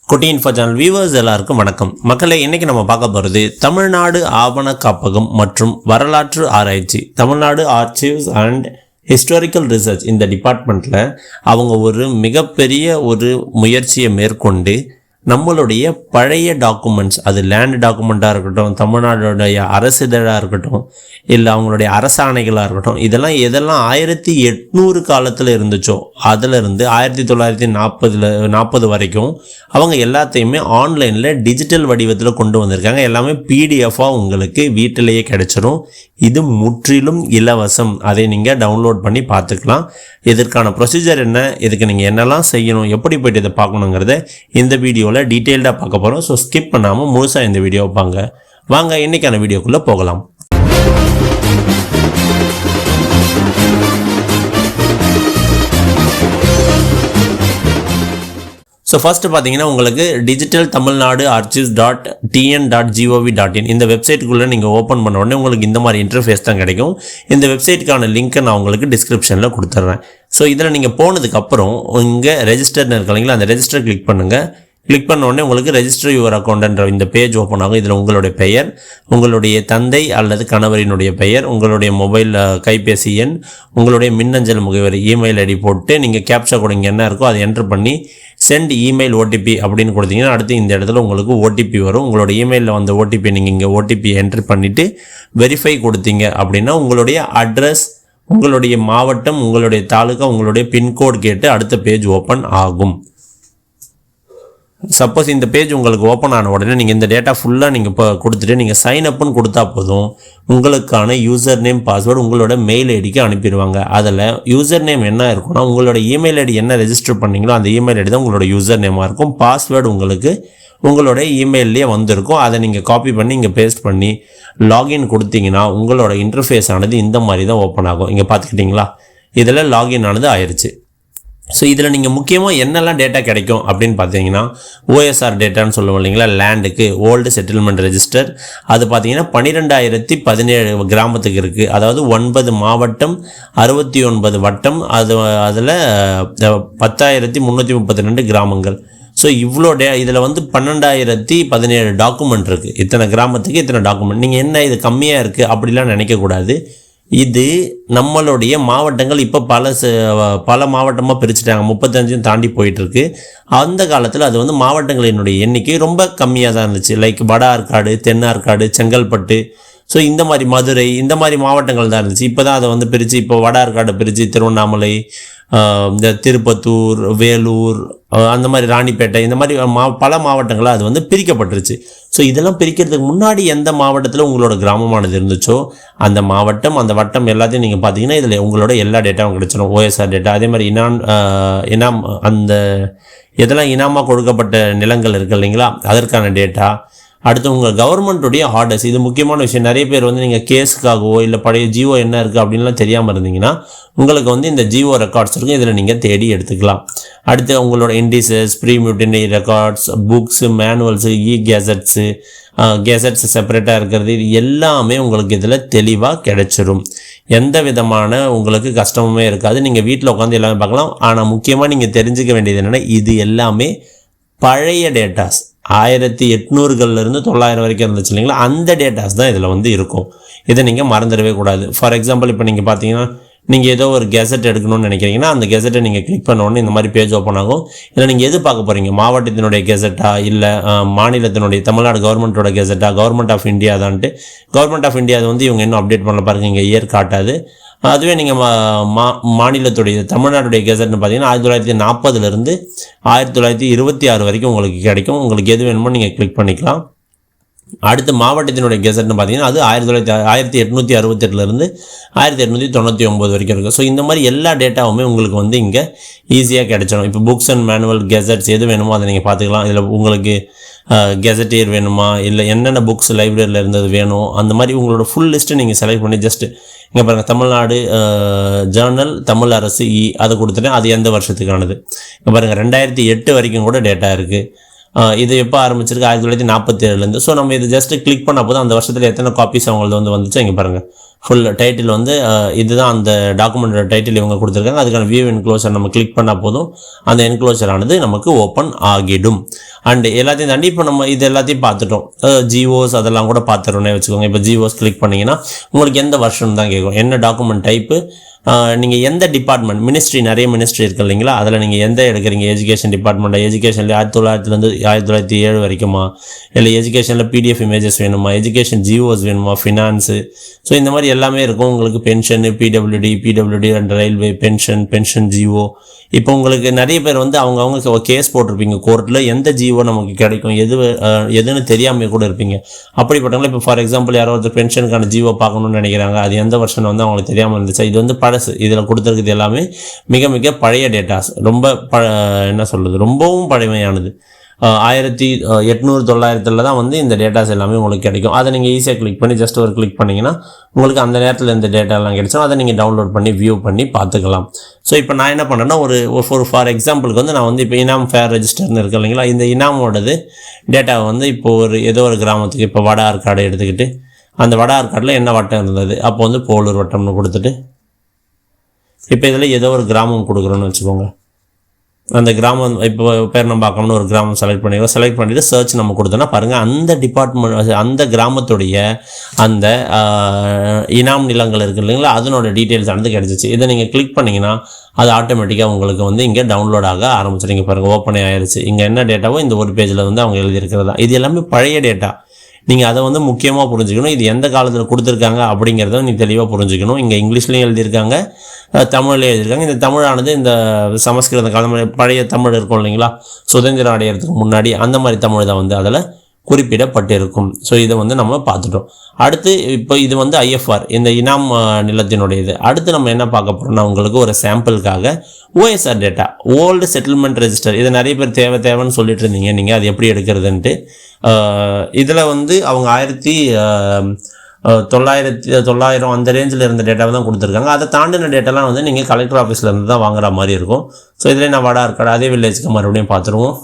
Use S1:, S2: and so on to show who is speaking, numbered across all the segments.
S1: குட்டி info channel viewers எல்லாருக்கும் வணக்கம். மக்களை இன்னைக்கு நம்ம பார்க்க போகிறது தமிழ்நாடு ஆவண காப்பகம் மற்றும் வரலாற்று ஆராய்ச்சி, Tamil Nadu archives and historical research இந்த டிபார்ட்மெண்ட்டில் அவங்க ஒரு மிகப்பெரிய ஒரு முயற்சியை மேற்கொண்டு நம்மளுடைய பழைய டாக்குமெண்ட்ஸ், அது லேண்ட் டாக்குமெண்ட்டாக இருக்கட்டும், தமிழ்நாடுடைய அரசிதழாக இருக்கட்டும், இல்லை அவங்களுடைய அரசாணைகளாக இருக்கட்டும், எதெல்லாம் 1800 காலத்தில் இருந்துச்சோ அதிலிருந்து 1940 வரைக்கும் அவங்க எல்லாத்தையுமே ஆன்லைனில் டிஜிட்டல் வடிவத்தில் கொண்டு வந்திருக்காங்க. எல்லாமே பிடிஎஃபாக உங்களுக்கு வீட்டிலேயே கிடைச்சிரும். இது முற்றிலும் இலவசம். அதை நீங்கள் டவுன்லோட் பண்ணி பார்த்துக்கலாம். இதற்கான ப்ரொசீஜர் என்ன, இதுக்கு நீங்கள் என்னெல்லாம் செய்யணும், எப்படி போய்ட்டு இதை பார்க்கணுங்கிறத இந்த வீடியோவில் டீட்டெயில்டாக பார்க்க போகிறோம். ஸோ ஸ்கிப் பண்ணாமல் முழுசாக இந்த வீடியோவை வாங்க இன்றைக்கான வீடியோக்குள்ளே போகலாம். ஸோ ஃபஸ்ட்டு பார்த்தீங்கன்னா உங்களுக்கு டிஜிட்டல் தமிழ்நாடு archives.tn.gov.in இந்த வெப்சைட்டுக்குள்ளே நீங்கள் ஓப்பன் பண்ண உடனே உங்களுக்கு இந்த மாதிரி இன்டர்ஃபேஸ் தான் கிடைக்கும். இந்த வெப்சைட்டுக்கான லிங்க்கை நான் உங்களுக்கு டிஸ்கிரிப்ஷனில் கொடுத்துட்றேன். ஸோ இதில் நீங்கள் போனதுக்கப்புறம் இங்கே ரெஜிஸ்டர்னு இருக்கு இல்லைங்களா, அந்த ரெஜிஸ்டர் கிளிக் பண்ணுங்கள். கிளிக் பண்ண உடனே உங்களுக்கு ரெஜிஸ்டர் யுவர் அக்கௌண்ட்ன்ற இந்த பேஜ் ஓப்பன் ஆகும். இதில் உங்களுடைய பெயர், உங்களுடைய தந்தை அல்லது கணவரினுடைய பெயர், உங்களுடைய மொபைல் கைபேசி எண், உங்களுடைய மின்னஞ்சல் முகவரி இமெயில் ஐடி போட்டு நீங்கள் கேப்சா கோட் இங்கே என்ன இருக்கோ அதை என்ட்ரு பண்ணி சென்ட் இமெயில் ஓடிபி அப்படின்னு கொடுத்தீங்கன்னா அடுத்து இந்த இடத்துல உங்களுக்கு ஓடிபி வரும். உங்களோட இமெயிலில் வந்த ஓடிபி நீங்கள் இங்கே ஓடிபி என்ட்ரு பண்ணிவிட்டு வெரிஃபை கொடுத்தீங்க அப்படின்னா உங்களுடைய அட்ரஸ், உங்களுடைய மாவட்டம், உங்களுடைய தாலுக்கா, உங்களுடைய பின்கோடு கேட்டு அடுத்த பேஜ் ஓப்பன் ஆகும். சப்போஸ் இந்த பேஜ் உங்களுக்கு ஓப்பன் ஆன உடனே நீங்கள் இந்த டேட்டா ஃபுல்லாக நீங்கள் இப்போ கொடுத்துட்டு நீங்கள் சைன் அப்னு கொடுத்தா போதும், உங்களுக்கான யூசர் நேம் பாஸ்வேர்டு உங்களோட மெயில் ஐடிக்கு அனுப்பிடுவாங்க. அதில் யூசர் நேம் என்ன இருக்குன்னா உங்களோட இமெயில் ஐடி என்ன ரெஜிஸ்டர் பண்ணீங்களோ அந்த இமெயில் ஐடி தான் உங்களோட யூசர் நேமாக இருக்கும். பாஸ்வேர்டு உங்களுக்கு உங்களோட இமெயிலே வந்திருக்கும். அதை நீங்கள் காப்பி பண்ணி இங்கே பேஸ்ட் பண்ணி லாகின் கொடுத்தீங்கன்னா உங்களோட இன்டர்ஃபேஸ் ஆனது இந்த மாதிரி தான் ஓப்பன் ஆகும். இங்கே பார்த்துக்கிட்டிங்களா, இதில் லாகின் ஆனது ஆயிடுச்சு. ஸோ இதில் நீங்கள் முக்கியமாக என்னெல்லாம் டேட்டா கிடைக்கும் அப்படின்னு பார்த்தீங்கன்னா ஓஎஸ்ஆர் டேட்டான்னு சொல்லுவோம் இல்லைங்களா, லேண்டுக்கு ஓல்டு செட்டில்மெண்ட் ரெஜிஸ்டர், அது பார்த்தீங்கன்னா 12,017 கிராமத்துக்கு இருக்குது. அதாவது 9 மாவட்டம் 69 வட்டம், அதில் 10,332 கிராமங்கள். ஸோ இவ்வளோ இதில் 12,017 டாக்குமெண்ட் இருக்குது. இத்தனை கிராமத்துக்கு இத்தனை டாக்குமெண்ட். நீங்கள் என்ன இது கம்மியாக இருக்குது அப்படிலாம் நினைக்கக்கூடாது. இது நம்மளுடைய மாவட்டங்கள் இப்போ பல மாவட்டமாக பிரிச்சுட்டாங்க, 35 தாண்டி போயிட்டுருக்கு. அந்த காலத்தில் அது மாவட்டங்களினுடைய எண்ணிக்கை ரொம்ப கம்மியாக தான் இருந்துச்சு. லைக் வட ஆற்காடு, தென் ஆற்காடு, செங்கல்பட்டு, ஸோ இந்த மாதிரி மதுரை, இந்த மாதிரி மாவட்டங்கள் தான் இருந்துச்சு. இப்போ தான் அதை பிரித்து இப்போ வட ஆற்காடை பிரித்து திருவண்ணாமலை, இந்த திருப்பத்தூர், வேலூர், அந்த மாதிரி ராணிப்பேட்டை, இந்த மாதிரி பல மாவட்டங்களாக அது பிரிக்கப்பட்டுருச்சு. ஸோ இதெல்லாம் பிரிக்கிறதுக்கு முன்னாடி எந்த மாவட்டத்தில் உங்களோட கிராமமானது இருந்துச்சோ அந்த மாவட்டம், அந்த வட்டம் எல்லாத்தையும் நீங்கள் பார்த்தீங்கன்னா இதில் உங்களோட எல்லா டேட்டாவும் கிடைச்சிடும். ஓஎஸ்ஆர் டேட்டா, அதே மாதிரி இனாம் அந்த எதெல்லாம் இனாமாக கொடுக்கப்பட்ட நிலங்கள் இருக்குது இல்லைங்களா, அதற்கான டேட்டா. அடுத்து உங்கள் கவர்மெண்ட்டுடைய ஆர்டர்ஸ், இது முக்கியமான விஷயம். நிறைய பேர் நீங்கள் கேஸுக்காகவோ இல்லை பழைய ஜிஓ என்ன இருக்குது அப்படின்லாம் தெரியாமல் இருந்தீங்கன்னா உங்களுக்கு இந்த ஜிஓ ரெக்கார்ட்ஸ் இருக்கும். இதில் நீங்கள் தேடி எடுத்துக்கலாம். அடுத்து உங்களோட இண்டிசஸ், ப்ரீமியூட்டனி ரெக்கார்ட்ஸ், புக்ஸு, மேனுவல்ஸு, கெசட்ஸ் செப்பரேட்டாக இருக்கிறது, இது எல்லாமே உங்களுக்கு இதில் தெளிவாக கிடைச்சிரும். எந்த விதமான உங்களுக்கு கஷ்டமுமே இருக்காது. நீங்கள் வீட்டில் உட்காந்து எல்லாமே பார்க்கலாம். ஆனால் முக்கியமாக நீங்கள் தெரிஞ்சுக்க வேண்டியது என்னென்னா இது எல்லாமே பழைய டேட்டாஸ், 1800 900 வரைக்கும் இருந்துச்சு இல்லைங்களா, அந்த டேட்டாஸ் தான் இதில் இருக்கும். இதை நீங்கள் மறந்துடவே கூடாது. ஃபார் எக்ஸாம்பிள் இப்போ நீங்கள் பார்த்தீங்கன்னா நீங்கள் ஏதோ ஒரு கெசட் எடுக்கணும்னு நினைக்கிறீங்கன்னா அந்த கெசட்டை நீங்கள் கிளிக் பண்ண உடனே இந்த மாதிரி பேஜ் ஓப்பன் ஆகும். இல்லை நீங்கள் எது பார்க்க போகிறீங்க, மாவட்டத்தினுடைய கெசட்டா இல்லை மாநிலத்தினுடைய தமிழ்நாடு கவர்மெண்ட்டோட கெசட்டா, கவர்மெண்ட் ஆஃப் இந்தியா தான்ட்டு. கவர்மெண்ட் ஆஃப் இந்தியா இவங்க இன்னும் அப்டேட் பண்ணல பாருங்கள், இங்கே இயர் காட்டாது. அதுவே நீங்கள் மாநிலத்துடைய தமிழ்நாட்டுடைய கெசட்னு பார்த்தீங்கன்னா 1940 1926 வரைக்கும் உங்களுக்கு கிடைக்கும். உங்களுக்கு எது வேணுமோ நீங்கள் கிளிக் பண்ணிக்கலாம். அடுத்து மாவட்டத்தினுடைய கெசட்னு பார்த்தீங்கன்னா அது 1868 1899 வரைக்கும் இருக்குது. ஸோ இந்த மாதிரி எல்லா டேட்டாவுமே உங்களுக்கு இங்கே ஈஸியாக கிடைச்சிடும். இப்போ புக்ஸ் அண்ட் மேனுவல், கெசட்ஸ் எது வேணுமோ அதை நீங்கள் பார்த்துக்கலாம். இதில் உங்களுக்கு கெசட்டியர் வேணுமா, இல்லை என்னென்ன புக்ஸ் லைப்ரரியில் இருந்தது வேணும், அந்த மாதிரி உங்களோட ஃபுல் லிஸ்ட்டு நீங்கள் செலக்ட் பண்ணி ஜஸ்ட்டு இங்கே பாருங்கள், தமிழ்நாடு ஜேர்னல், தமிழ் அரசு அதை கொடுத்துட்டேன். அது எந்த வருஷத்துக்கானது இங்கே பாருங்கள், 2008 வரைக்கும் கூட டேட்டா இருக்குது. இது எப்போ ஆரம்பிச்சிருக்கு, 1947. ஸோ நம்ம இது ஜஸ்ட்டு கிளிக் பண்ண போது அந்த வருஷத்தில் எத்தனை காப்பீஸ் அவங்களது வந்துச்சு இங்கே பாருங்கள். ஃபுல் டைட்டில் வந்து இதுதான் அந்த டாக்குமெண்டோட டைட்டில் இவங்க கொடுத்துருக்காங்க. அதுக்கான வியூ என்க்ளோசர் நம்ம கிளிக் பண்ணால் போதும், அந்த என்க்ளோசர் ஆனது நமக்கு ஓப்பன் ஆகிடும். அண்டு எல்லாத்தையும் தாண்டி இப்போ நம்ம இது எல்லாத்தையும் பார்த்துட்டோம். ஜிஓஸ் அதெல்லாம் கூட பார்த்துட்டோன்னே வச்சுக்கோங்க. இப்போ ஜிஓஸ் கிளிக் பண்ணிங்கன்னா உங்களுக்கு எந்த வருஷம் தான் கேட்கும், என்ன டாக்குமெண்ட் டைப்பு, நீங்கள் எந்த டிபார்ட்மெண்ட், மினிஸ்ட்ரி, நிறைய மினிஸ்ட்ரி இருக்குது இல்லைங்களா, அதில் நீங்கள் எந்த எடுக்கிறீங்க, எஜுகேஷன் டிபார்ட்மெண்ட்டில், எஜுகேஷனில் 1900 1907 வரைக்குமா, இல்லை எஜுகேஷனில் பிடிஎஃப் இமேஜஸ் வேணுமா, எஜுகேஷன் ஜிஓஸ் வேணுமா, ஃபினான்ஸு, ஸோ இந்த மாதிரி எல்லாமே இருக்கும். உங்களுக்கு pension, PWD and railway pension GO. இப்போ உங்களுக்கு நிறைய பேர் வந்து அவங்கவுங்க கேஸ் போட்டிருப்பீங்க கோர்ட்டில், எந்த ஜிஓ நமக்கு கிடைக்கும் எதுன்னு தெரியாமல் கூட இருப்பீங்க. அப்படிப்பட்டவங்கள இப்போ ஃபார் எக்ஸாம்பிள் யாரோ ஒருத்தர் பென்ஷனுக்கான ஜிஓ பார்க்கணும்னு நினைக்கிறாங்க, அது எந்த வருஷம் வந்து அவங்களுக்கு தெரியாமல் இருந்துச்சு. இது வந்து பழசு, இதில் கொடுத்துருக்குது எல்லாமே மிக மிக பழைய டேட்டாஸ், ரொம்பவும் பழமையானது. 1800 900 தான் வந்து இந்த டேட்டாஸ் எல்லாமே உங்களுக்கு கிடைக்கும். அதை நீங்கள் ஈஸியாக கிளிக் பண்ணி ஜஸ்ட் ஒரு கிளிக் பண்ணிங்கன்னா உங்களுக்கு அந்த நேரத்தில் இந்த டேட்டாலாம் கிடைச்சோம். அதை நீங்கள் டவுன்லோட் பண்ணி வியூ பண்ணி பார்த்துக்கலாம். ஸோ இப்போ நான் என்ன பண்ணேன்னா ஒரு ஃபார் எக்ஸாம்பிளுக்கு வந்து நான் வந்து இப்போ இனாம் ஃபேர் ரெஜிஸ்டர்னு இருக்கு இல்லைங்களா, இந்த இனாமோடது டேட்டாவை வந்து இப்போ ஏதோ ஒரு கிராமத்துக்கு இப்போ வட ஆற்காடு எடுத்துக்கிட்டு, அந்த வட ஆற்காடில் என்ன வட்டம் இருந்தது, அப்போ வந்து போலூர் வட்டம்னு கொடுத்துட்டு, இப்போ இதில் ஏதோ ஒரு கிராமம் கொடுக்குறோன்னு வச்சுக்கோங்க. அந்த கிராமம் இப்போ பேர் நம்ம பார்க்கணும்னு ஒரு கிராமம் செலக்ட் பண்ணிவிட்டு சர்ச் நம்ம கொடுத்தோன்னா பாருங்கள், அந்த டிபார்ட்மெண்ட், அந்த கிராமத்துடைய அந்த இனாம் நிலங்கள் இருக்குது இல்லைங்களா, அதனோட டீட்டெயில்ஸ் ஆனது கிடச்சிச்சு. இதை நீங்கள் கிளிக் பண்ணிங்கன்னா அது ஆட்டோமேட்டிக்காக உங்களுக்கு வந்து இங்கே டவுன்லோட் ஆக ஆரம்பிச்சிருங்க. பாருங்கள், ஓப்பனே ஆயிடுச்சு. இங்கே என்ன டேட்டாவோ இந்த ஒரு பேஜில் வந்து அவங்க எழுதியிருக்கிறதா. இது எல்லாமே பழைய டேட்டா. நீங்கள் அதை வந்து முக்கியமாக புரிஞ்சுக்கணும். இது எந்த காலத்தில் கொடுத்துருக்காங்க அப்படிங்கிறத நீங்கள் தெளிவாக புரிஞ்சுக்கணும். இங்கே இங்கிலீஷ்லேயும் எழுதியிருக்காங்க, தமிழ்லேயும் எழுதியிருக்காங்க. இந்த தமிழானது இந்த சமஸ்கிருத காலம், பழைய தமிழ் இருக்கும் இல்லைங்களா, சுதந்திரம் அடையிறதுக்கு முன்னாடி, அந்த மாதிரி தமிழ் தான் வந்து அதில் குறிப்பிடப்பட்டிருக்கும். ஸோ இதை வந்து நம்ம பார்த்துட்டோம். அடுத்து இப்போ இது வந்து ஐஎஃப்ஆர், இந்த இனாம் நிலத்தினுடைய இது. அடுத்து நம்ம என்ன பார்க்க போகிறோம்னா, உங்களுக்கு ஒரு சாம்பிளுக்காக OSR data, old settlement register. இது நிறைய பேர் தேவைன்னு சொல்லிட்டு இருந்தீங்க நீங்கள், அது எப்படி எடுக்கிறதுன்ட்டு. இதில் வந்து அவங்க 1900 அந்த ரேஞ்சில் இருந்த டேட்டாவை தான் கொடுத்துருக்காங்க. அதை தாண்டின டேட்டாலாம் வந்து நீங்கள் கலெக்டர் ஆஃபீஸில் இருந்து தான் வாங்குற மாதிரி இருக்கும். ஸோ இதில் நான் வட ஆற்காடு அதே வில்லேஜுக்கு மறுபடியும் பார்த்துருவோம்.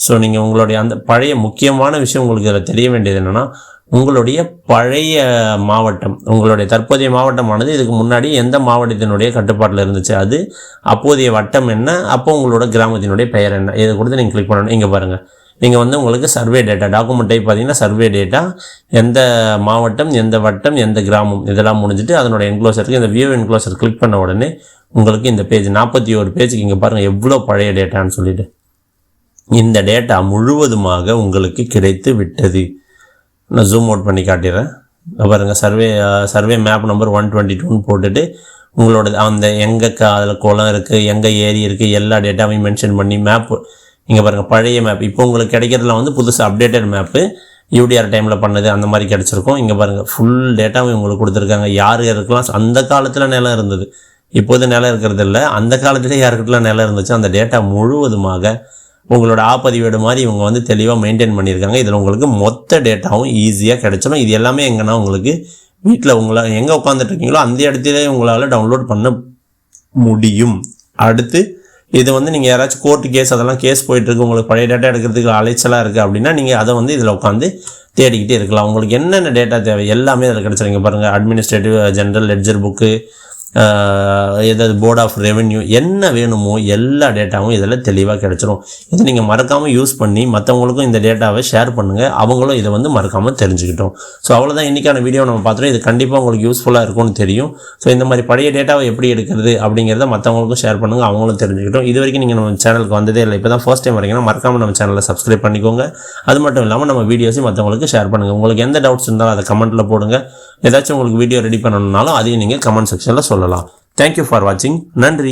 S1: ஸோ நீங்கள் உங்களுடைய அந்த பழைய முக்கியமான விஷயம் உங்களுக்கு இதில் தெரிய வேண்டியது என்னென்னா, உங்களுடைய பழைய மாவட்டம், உங்களுடைய தற்போதைய மாவட்டமானது இதுக்கு முன்னாடி எந்த மாவட்டத்தினுடைய கட்டுப்பாட்டில் இருந்துச்சு, அது அப்போதைய வட்டம் என்ன, அப்போ உங்களோட கிராமத்தினுடைய பெயர் என்ன, இதை கொடுத்து நீங்கள் கிளிக் பண்ணணும். இங்கே பாருங்கள், நீங்கள் வந்து உங்களுக்கு சர்வே டேட்டா, டாக்குமெண்ட் டைப் பார்த்தீங்கன்னா சர்வே டேட்டா, எந்த மாவட்டம், எந்த வட்டம், எந்த கிராமம், இதெல்லாம் முடிஞ்சுட்டு அதனோட என்க்ளோசருக்கு இந்த வியூ என்க்ளோசர் கிளிக் பண்ண உடனே உங்களுக்கு இந்த பேஜ் 41 பேஜுக்கு இங்கே பாருங்கள் எவ்வளோ பழைய டேட்டான்னு சொல்லிட்டு இந்த டேட்டா முழுவதுமாக உங்களுக்கு கிடைத்து விட்டது. நான் ஜூம் அவுட் பண்ணி காட்டிடுறேன். பாருங்கள், சர்வே மேப் நம்பர் 122ன்னு போட்டுட்டு உங்களோட அந்த எங்கே அதில் குளம் இருக்குது, எங்கே ஏரி இருக்குது, எல்லா டேட்டாவையும் மென்ஷன் பண்ணி மேப்பு இங்கே பாருங்கள், பழைய மேப். இப்போ உங்களுக்கு கிடைக்கிறதுல வந்து புதுசு அப்டேட்டட் மேப்பு, யூடிஆர் டைமில் பண்ணது அந்த மாதிரி கிடச்சிருக்கும். இங்கே பாருங்கள், ஃபுல் டேட்டாவும் உங்களுக்கு கொடுத்துருக்காங்க. யார் இருக்கலாம், அந்த காலத்தில் நிலம் இருந்தது, இப்போது நிலம் இருக்கிறது இல்லை, அந்த காலத்துலேயே யாருக்கிட்டலாம் நிலம் இருந்துச்சு, அந்த டேட்டா முழுவதுமாக உங்களோட ஆப்பதிவேடு மாதிரி இவங்க வந்து தெளிவாக மெயின்டைன் பண்ணியிருக்காங்க. இதில் உங்களுக்கு மொத்த டேட்டாவும் ஈஸியாக கிடைச்சிடும். இது எல்லாமே எங்கன்னா உங்களுக்கு வீட்டில் உங்களை எங்கே உட்காந்துட்ருக்கீங்களோ அந்த இடத்துல உங்களால் டவுன்லோட் பண்ண முடியும். அடுத்து இது வந்து நீங்கள் யாராச்சும் கோர்ட்டு கேஸ் அதெல்லாம் கேஸ் போயிட்டுருக்கு, உங்களுக்கு பழைய டேட்டா எடுக்கிறதுக்கு அலைச்சலாக இருக்குது அப்படின்னா நீங்கள் அதை வந்து இதில் உட்காந்து தேடிக்கிட்டே இருக்கலாம். உங்களுக்கு என்னென்ன டேட்டா தேவை எல்லாமே அதில் கிடச்சிருங்க. பாருங்கள், அட்மினிஸ்ட்ரேட்டிவ் ஜென்ரல் லெட்ஜர் புக்கு, ஏதாவது போர்ட் ஆஃப் ரெவென்யூ, என்ன வேணுமோ எல்லா டேட்டாவும் இதில் தெளிவாக கிடச்சிரும். இது நீங்கள் மறக்காமல் யூஸ் பண்ணி மற்றவங்களுக்கும் இந்த டேட்டாவை ஷேர் பண்ணுங்கள், அவங்களும் இதை வந்து மறக்காமல் தெரிஞ்சுக்கிட்டோம். ஸோ அவ்வளோதான் இன்றைக்கான வீடியோ நம்ம பார்த்துட்டோம். இது கண்டிப்பாக உங்களுக்கு யூஸ்ஃபுல்லாக இருக்கும்னு தெரியும். ஸோ இந்த மாதிரி பழைய டேட்டாவை எப்படி எடுக்கிறது அப்படிங்கிறத மற்றவங்களுக்கும் ஷேர் பண்ணுங்கள், அவங்களும் தெரிஞ்சுக்கிட்டோம். இது வரைக்கும் நீங்கள் நம்ம சேனலுக்கு வந்ததே இல்லை, இப்போ தான் ஃபர்ஸ்ட் டைம் வரீங்கன்னா மறக்காமல் நம்ம சேனலை சப்ஸ்கிரைப் பண்ணிக்கோங்க. அது மட்டும் இல்லாமல் நம்ம வீடியோஸையும் மற்றவங்களுக்கு ஷேர் பண்ணுங்கள். உங்களுக்கு எந்த டவுட்ஸ் இருந்தாலும் அதை கமெண்ட்டில் போடுங்க. ஏதாச்சும் உங்களுக்கு வீடியோ ரெடி பண்ணணும்னாலும் அதையும் நீங்கள் கமெண்ட் செக்ஷனில் சொல்லலாம். தேங்க்யூ ஃபார் வாட்சிங். நன்றி.